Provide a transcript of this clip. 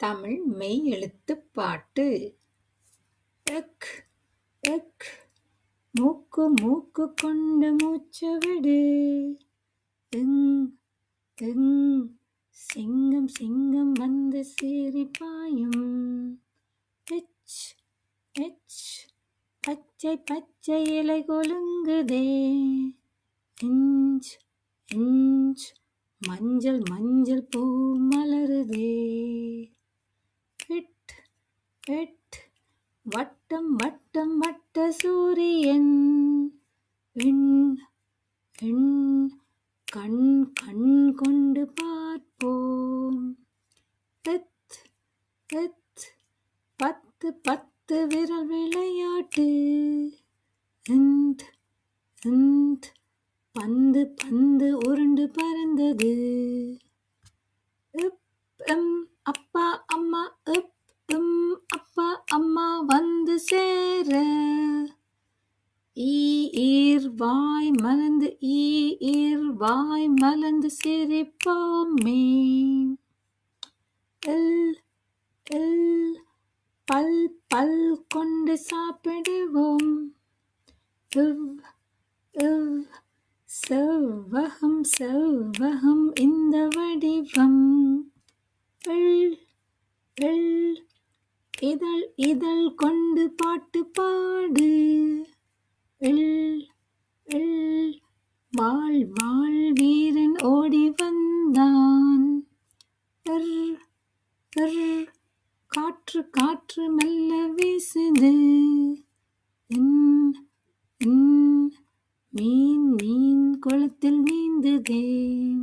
தமிழ் மெய் எழுத்துப் பாட்டு. எக் எக் மூக்கு மூக்கு கொண்டு மூச்சு விடு. எங் எங் சிங்கம் சிங்கம் வந்து சீறி பாயும். எச் எச் பச்சை பச்சை இலை கொலுங்குதே. இஞ்ச் இஞ்ச் மஞ்சள் மஞ்சள் பூ மலருதே. இட் இட் வட்டம் வட்டம் வட்ட சூரியன். எண் எண் கண் கண் கொண்டு பார்ப்போம். எத் எத் பத்து பத்து விரல் விளையாட்டு. இந்த் இந்த் பந்து பந்து உருண்டு பறந்தது. இப் அப்பா அம்மா இப் அப்பா அம்மா வந்து சேர. ஈர் வாய் மலர்ந்து ஈர் வாய் மலர்ந்து சிரிப்போமே. இல் இல் பல் பல் கொண்டு சாப்பிடுவோம். இவ் இவ் செவ்வகம் செவ்வகம் இந்த வடிவம். இல் இல் இதழ் இதழ் கொண்டு பாட்டு பாடு. இல் இல் வாழ் வாழ் வீரன் ஓடி வந்தான். இர் காற்று காற்று மெல்ல வீசுது. மீன் மீன் குளத்தில் நீந்துதே.